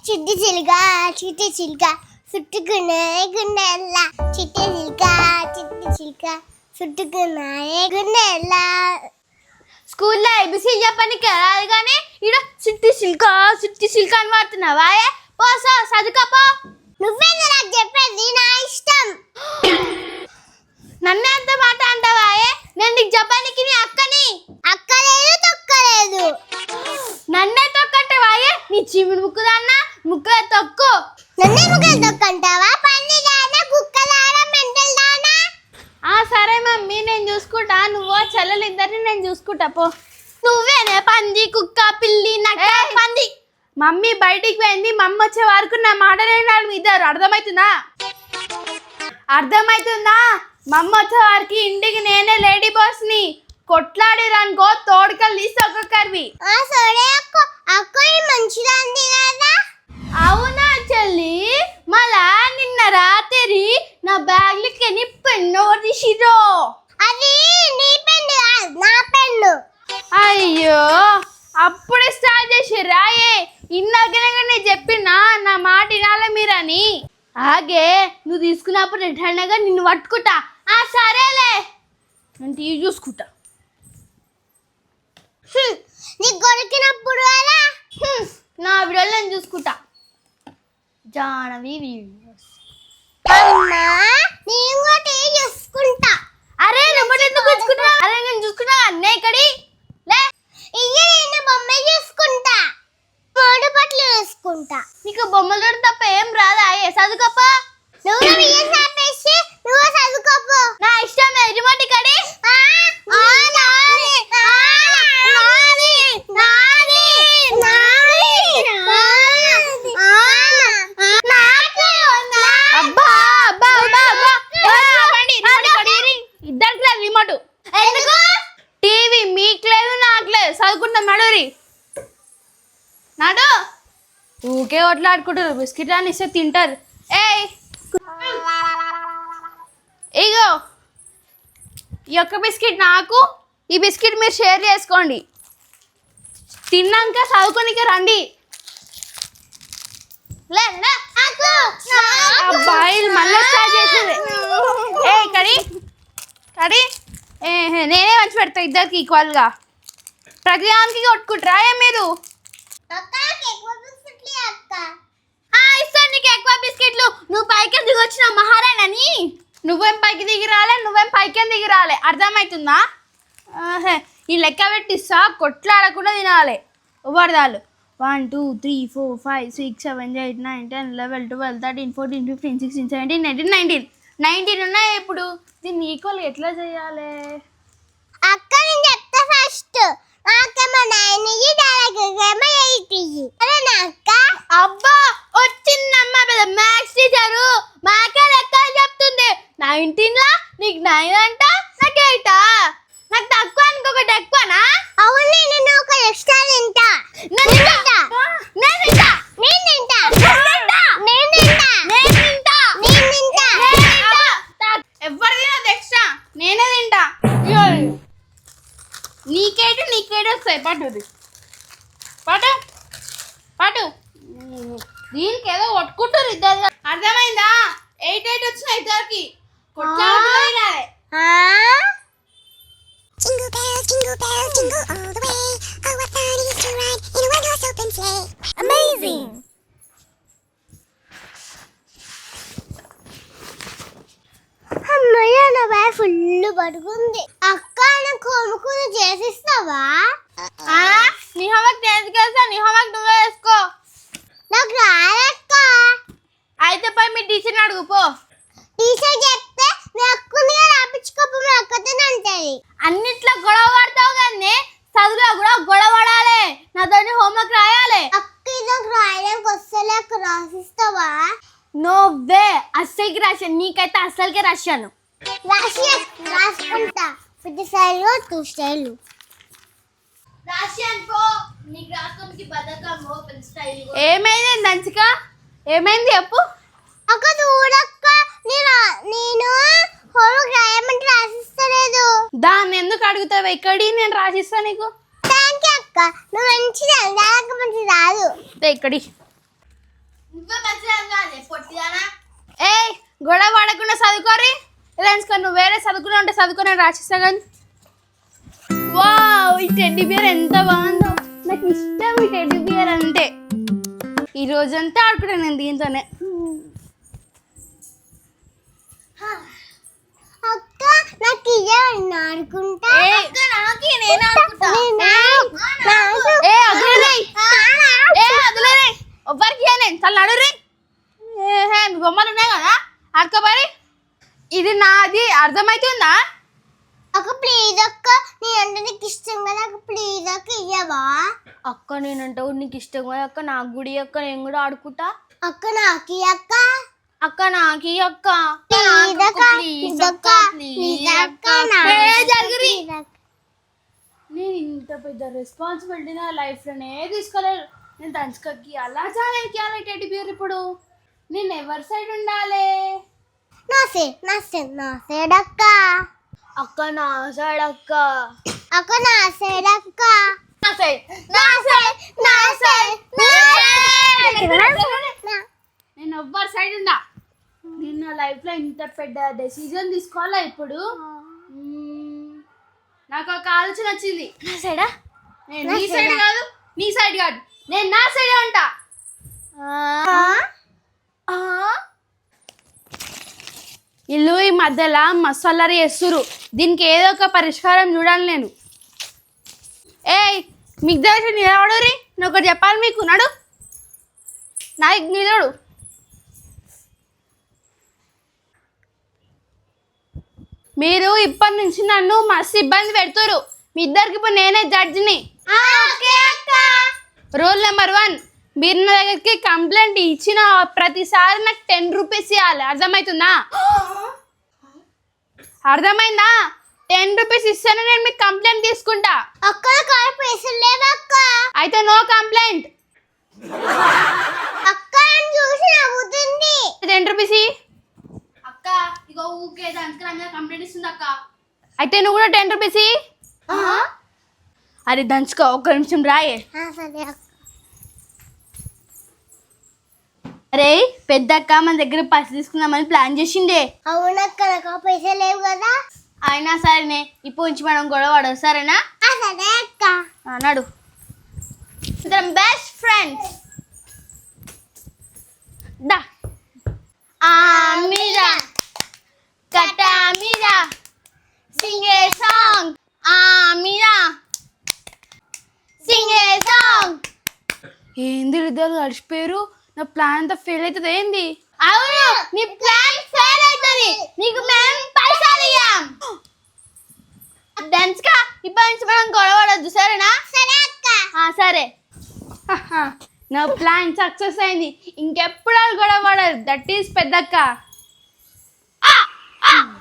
చిట్టి చిలుక చుట్టుకున్నాయి గుండెల్లా చిట్టి చిలుక చుట్టుకున్నాయి గుండెల్లా. స్కూల్లో ఏబిసి చెప్పడానికి రాదు కానీ ఇక్కడ చిట్టి సిల్క అని వాడుతున్నావా? పోసో చదువుకోపో. నువ్వే నాకు చెప్పేది, నా ఇష్టం. నన్ను ఎంత మాట అంటావా? నేను నీకు చెప్పడానికి నీ అక్కని. అక్కలేదు తొక్కలేదు. నన్నే తొక్కంటావా? నీ చీమిడి ముక్కుదన్నా ముక్కలే తొక్కు. నన్నే ముక్కలు తొక్కంటావా? పంది దానా కుక్కలారా మెంటల్ దానా? సరే మమ్మీ నేను చూసుకుంటా, నువ్వు చెల్లెలు ఇద్దరిని నేను చూసుకుంటా పో. నువ్వేనే పంది కుక్క పిల్లి నక్క పంది. మమ్మీ బయటికి పోయింది, మమ్మీ వచ్చే వరకు నా మాట వినాలి మీ ఇద్దరు. అర్థమవుతుందా? మమ్మ వచ్చే వారికి ఇంటికి నేనే లేడీ బాస్ని. కొట్లాడిరనుకో తోడుకలు తీసి ఒక్కొక్కరివి. మంచిదాన్ని కదా. అవునా చెల్లి? మళ్ళా నిన్న రాత్రి నా బ్యాగ్లకి ఎన్ని పెన్ను తీసిరో? అది నీ పెన్ను కాదు, నా పెన్ను. అయ్యో అప్పుడే స్టార్ట్ చేసిర్రా? ఇందాకనే నేను చెప్పినా నా మాట వినాలే మీరని. ఆగే నువ్వు తీసుకున్నప్పుడు రిటర్న్గా నిన్ను పట్టుకుంటా. సరేలే నేను టీవీ చూసుకుంటా. నీకు దొరికినప్పుడు అలా నా వీడియోలో నేను చూసుకుంటా. జానవి వీడియోస్. అమ్మా నేను కూడా టీవీ చూసుకుంటా. అరే నువ్వు ఎందుకు చూసుకుంటా? అరే నేను చూసుకున్నా అన్నీ ఇక్కడి లే. నేను బొమ్మ చూసుకుంటా, మూడు పట్లు చూసుకుంటా. నీకు బొమ్మలు తప్ప ఏం రాదా? చదువుకోపో. నువ్వు ఆపేసి నువ్వు చదువుకోపో. నా ఇష్టం. రిమోట్ ఇక్కడి. ఇద్దరికి రిమోట్ ఎందుకు? టీవీ మీకు లేదు నాకు లేదు, చదువుకుంటాం. నడురి నాడు. ఊకే కొట్లాడుకుంటారు. బిస్కెట్ అని ఇస్తే తింటారు. ఇగో ఈ ఒక్క బిస్కెట్ నాకు, ఈ బిస్కెట్ మీరు షేర్ చేసుకోండి. తిన్నాక చదువుకోనికే రండి. అబ్బాయి మళ్ళీ స్టార్ట్ చేసేది. కడి నేనే మంచి పెడతా ఇద్దరికి ఈక్వల్గా. ప్రతి దానికి కొట్టుకుంటారా మీరు? ఇస్తాను నీకు ఎక్కువ బిస్కెట్లు. నువ్వు పైకి దిగి వచ్చిన మహారాణని. నువ్వేం పైకి దిగి రాలే, నువ్వేం పైకి దిగి రాలే. అర్థమవుతుందా? ఈ లెక్క పెట్టిస్తా, కొట్లాడకుండా తినాలి. వరదాలు 1 2 3 4 5 6 7 8 9 10 11 12 13 14 15 16 17 18 19 ఉన్నాయి. ఇప్పుడు దీన్ని ఈక్వల్ ఎట్లా చేయాలి? అక్క నేను చెప్తా ఫస్ట్. నాకేమో 9 దానికేమో 8. అక్క అబ్బా వచ్చిందమ్మా పెద్ద మ్యాథ్స్ టీచరు. మాకే లెక్కలు చెప్తుంది. 19లా నీకు 9 అంట, నాకు 8. నాకు తక్కువ ఇంకొకటి ఎక్కువనా? అవును నేను ఒక ఎక్స్ట్రా తింటా. ఎవరు తినదు ఎక్స్ట్రా, నేనే తింటా. నీకేడు వస్తాయి. పాటు దీనికి ఏదో కొట్టుకుంటారు ఇద్దరు. అర్థమైందా? 8 వచ్చినాయి ఇద్దరికి. కొట్లాడుతున్నాయి. Jingle bells, jingle all the way. Oh, what fun it is to ride in a one-horse open sleigh. Amazing! అమ్మయ్య నా బ్యాగ్ ఫుల్ పడుకుంది. అక్క నాకు కొమ్ముకుని చేసిస్తావా? నీ హోంవర్క్ చేసుకెళ్తా. నీ హోంవర్క్ నువ్వే వేసుకో. నాకు రాదక్క. అయితే పోయి మీ టీచర్ని అడుగు పో. టీచర్ చెప్తే మీ అక్కని రాపించుకోపో, మీ అక్కతోనే అంటది. అన్నిట్లో గొడవ పడతావు కానీ చదువులో కూడా గొడవ పడాలి. నాతో హోంవర్క్ రాయాలి. అక్క నాకు రాయడానికి వస్తలే, అక్క రాసిస్తావా? నోవే అస్సలకి రాశాను. నీకైతే అస్సలకే రాశాను. రాసుకుంటా. 50 స్టైల్ 2 స్టైల్ ఏమైంది నంచిక? ఏమైంది చెప్పు. అక్క చూడక్క, నేను హోంవర్క్ రాయమంటే రాసిస్తలేదు. దాన్ని ఎందుకు అడుగుతావు? ఇక్కడి నేను రాసిస్తా నీకు. థ్యాంక్ యూ అక్క, నువ్వు మంచిది. మంచి రాదు ఇక్కడి నువ్వే మంచిగా కాదే పొట్టిదానా. ఏయ్ గొడవ పడకుండా చదువుకోరి. లేదంటే నువ్వు వేరే చదువుకుని ఉంటే చదువుకుని రాసిస్తా కానీ. వావ్ ఈ టెడ్డీ బియర్ ఎంత బాగుందో. నాకు ఇష్టం ఈ టెడ్డీ బియర్ అంటే. ఈ రోజంతా ఆడుకుంటాను నేను దీంతోనే. అక్క నాకు ఇయ్యవన్నా ఆడుకుంటా. ఎవ్వరికి చాలా నడురి. బొమ్మలు ఉన్నాయి కదా ఆడుకోబారి. ఇది నాది అర్థమవుతుందా? అక్క ప్లీజ్ అక్క నేనంటే నీకు ఇష్టం కదా అక్క ప్లీజ్ అక్క ఇయ్యవా? అక్క నేనంటే నీకు ఇష్టం కదా అక్క. నాకు గుడి అక్క నేను కూడా ఆడుకుంటా. అక్క నాకు అక్క అక్క నాకి అక్క ప్లీజ్ అక్క ప్లీజ్ అక్క ప్లీజ్ అక్క జరుగురి. నేను ఇంత పెద్ద రెస్పాన్సిబిలిటీ నా లైఫ్లోనే తీసుకోలేదు. నేను దంచుకకి అలా చాలా ఎక్కాలి టెడ్డీ బియర్. ఇప్పుడు నేను ఎవరి సైడ్ ఉండాలి? నా సైడ్ అక్క అక్క నా సైడ్ అక్క. అక్క నా సైడ్ అక్క నా సైడ్ నా సైడ్ నా సైడ్ నేను ఎవ్వరి సైడ్ ఉండా. నేను నా లైఫ్లో ఇంత పెద్ద డెసిజన్ తీసుకోవాలా ఇప్పుడు. నాకు ఒక ఆలోచన వచ్చింది. నా సైడా? నేను నీ సైడ్ కాదు, నీ సైడ్ కాదు, నేను నా సైడ్ ఉంటా. ఇల్లు ఈ మధ్యలో మస్తు అల్లరి చేస్తురు. దీనికి ఏదో ఒక పరిష్కారం చూడాలి నేను. ఏయ్ మీకు తెలిసి నిలబడురి. నేను ఒకటి చెప్పాలి మీకు. నడు నాకు నిలబడు. మీరు ఇప్పటి నుంచి నన్ను మస్తు ఇబ్బంది పెడుతురు. మీ ఇద్దరికి ఇప్పుడు నేనే జడ్జిని. రూల్ నెంబర్ 1, మీరు నా దగ్గరికి కంప్లైంట్ ఇచ్చిన ప్రతిసారి నాకు 10 రూపీస్ ఇవ్వాలి. అర్థమవుతుందా? అర్థమైందా? 10 రూపీస్ ఇస్తేనే నేను మీకు కంప్లైంట్ తీసుకుంటా. అక్క కాడ పైసలు లేవు అక్క. అయితే నో కంప్లైంట్. అక్క చూసి నవ్వుతుంది. 10 రూపీస్ అక్క. ఇగో ఊకే దానికి కంప్లైంట్ ఇస్తుంది అక్క. అయితే నువ్వు కూడా 10 రూపీస్. అరే దంచుకో, ఒక్క నిమిషం రాయే. సరే అక్క. అరే పెద్దక్క మన దగ్గర పైసలు తీసుకుందామని ప్లాన్ చేసిండే. అవునక్క నాకు పైసలు లేవు కదా. అయినా సరేనే ఇప్పుడు నుంచి మనం గొడవ పడదు. సరేనా? సరే అక్క. నడు. ఇద్దరం బెస్ట్ ఫ్రెండ్స్. దా ఆమిరా కటా మీరా సింగ్ ఏ సాంగ్. ఆమిరా సింగ్ ఏ సాంగ్. ఏంది ఇద్దరు కలిసిపోయారు. నా ప్లాన్ అంతా ఫెయిల్ అవుతుంది ఏంది? అవును నీ ప్లాన్ ఫెయిల్ అవుతుంది. నీకు మేము పైసలు ఇయ్యం. డాన్స్కా ఇప్పటి నుంచి మనం గొడవ పడద్దు. సరేనా? సరే అక్క. సరే. నా ప్లాన్ సక్సెస్ అయింది. ఇంకెప్పుడు గొడవ పడదు. దట్ ఈస్ పెద్దక్క.